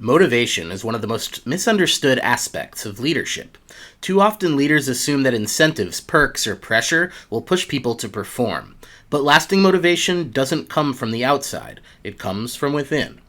Motivation is one of the most misunderstood aspects of leadership. Too often leaders assume that incentives, perks, or pressure will push people to perform. But lasting motivation doesn't come from the outside, it comes from within.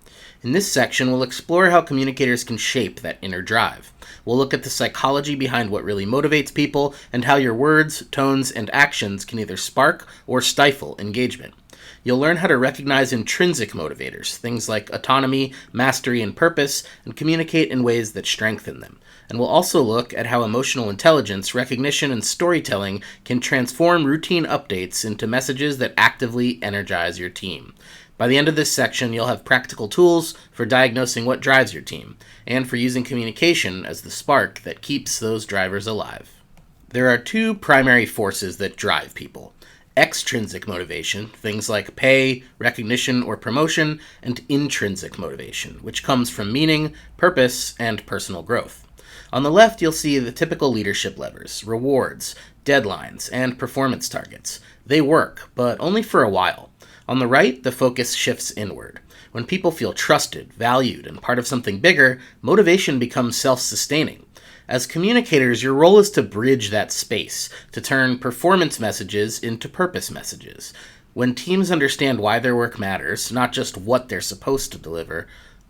In this section, we'll explore how communicators can shape that inner drive. We'll look at the psychology behind what really motivates people and how your words, tones, and actions can either spark or stifle engagement. You'll learn how to recognize intrinsic motivators, things like autonomy, mastery, and purpose, and communicate in ways that strengthen them. And we'll also look at how emotional intelligence, recognition, and storytelling can transform routine updates into messages that actively energize your team. By the end of this section, you'll have practical tools for diagnosing what drives your team, and for using communication as the spark that keeps those drivers alive. There are two primary forces that drive people: extrinsic motivation, things like pay, recognition, or promotion, and intrinsic motivation, which comes from meaning, purpose, and personal growth. On the left, you'll see the typical leadership levers: rewards, deadlines, and performance targets. They work, but only for a while. On the right, the focus shifts inward. When people feel trusted, valued, and part of something bigger, motivation becomes self-sustaining. As communicators, your role is to bridge that space, to turn performance messages into purpose messages. When teams understand why their work matters, not just what they're supposed to deliver,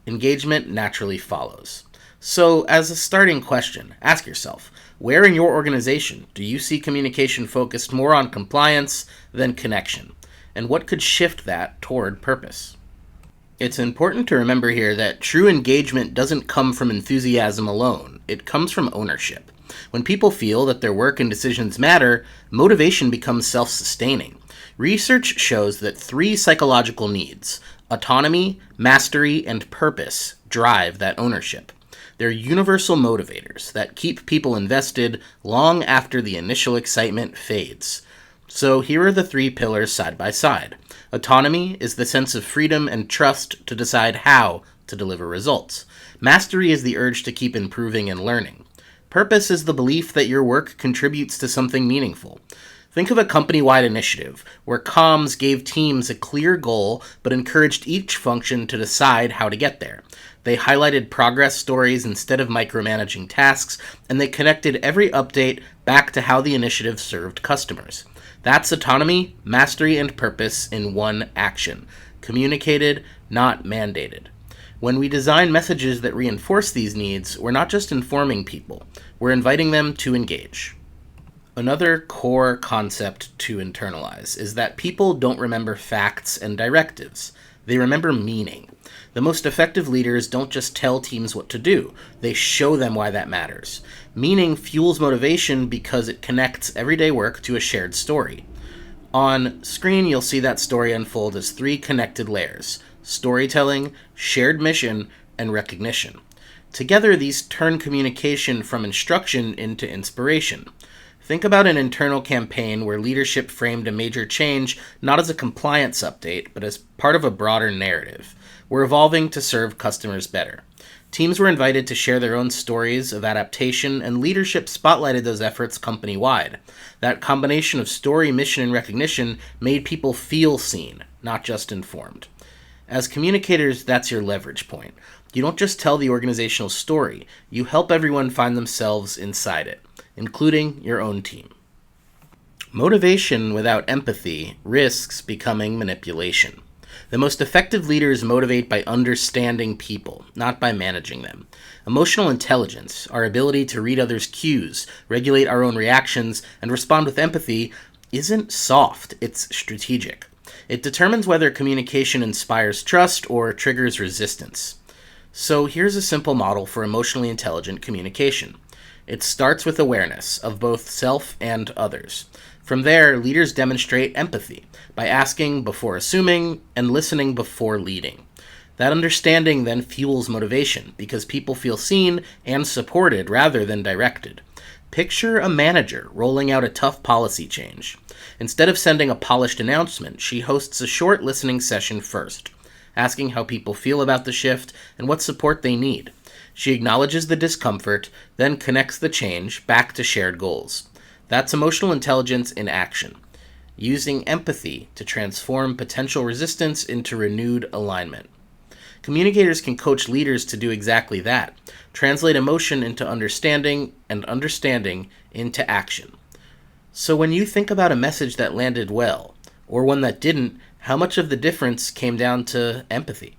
engagement naturally follows. So, as a starting question, ask yourself, where in your organization do you see communication focused more on compliance than connection? And what could shift that toward purpose? It's important to remember here that true engagement doesn't come from enthusiasm alone. It comes from ownership. When people feel that their work and decisions matter, motivation becomes self-sustaining. Research shows that 3 psychological needs, autonomy, mastery, and purpose, drive that ownership. They're universal motivators that keep people invested long after the initial excitement fades. So here are the 3 pillars side by side. Autonomy is the sense of freedom and trust to decide how to deliver results. Mastery is the urge to keep improving and learning. Purpose is the belief that your work contributes to something meaningful. Think of a company-wide initiative where comms gave teams a clear goal but encouraged each function to decide how to get there. They highlighted progress stories instead of micromanaging tasks, and they connected every update back to how the initiative served customers. That's autonomy, mastery, and purpose in one action. Communicated, not mandated. When we design messages that reinforce these needs, we're not just informing people, we're inviting them to engage. Another core concept to internalize is that people don't remember facts and directives. They remember meaning. The most effective leaders don't just tell teams what to do, they show them why that matters. Meaning fuels motivation because it connects everyday work to a shared story. On screen, you'll see that story unfold as 3 connected layers: storytelling, shared mission, and recognition. Together, these turn communication from instruction into inspiration. Think about an internal campaign where leadership framed a major change not as a compliance update, but as part of a broader narrative. We're evolving to serve customers better. Teams were invited to share their own stories of adaptation, and leadership spotlighted those efforts company-wide. That combination of story, mission, and recognition made people feel seen, not just informed. As communicators, that's your leverage point. You don't just tell the organizational story, you help everyone find themselves inside it, including your own team. Motivation without empathy risks becoming manipulation. The most effective leaders motivate by understanding people, not by managing them. Emotional intelligence, our ability to read others' cues, regulate our own reactions, and respond with empathy, isn't soft, it's strategic. It determines whether communication inspires trust or triggers resistance. So here's a simple model for emotionally intelligent communication. It starts with awareness of both self and others. From there, leaders demonstrate empathy by asking before assuming and listening before leading. That understanding then fuels motivation because people feel seen and supported rather than directed. Picture a manager rolling out a tough policy change. Instead of sending a polished announcement, she hosts a short listening session first, asking how people feel about the shift and what support they need. She acknowledges the discomfort, then connects the change back to shared goals. That's emotional intelligence in action, using empathy to transform potential resistance into renewed alignment. Communicators can coach leaders to do exactly that, translate emotion into understanding and understanding into action. So when you think about a message that landed well, or one that didn't, how much of the difference came down to empathy?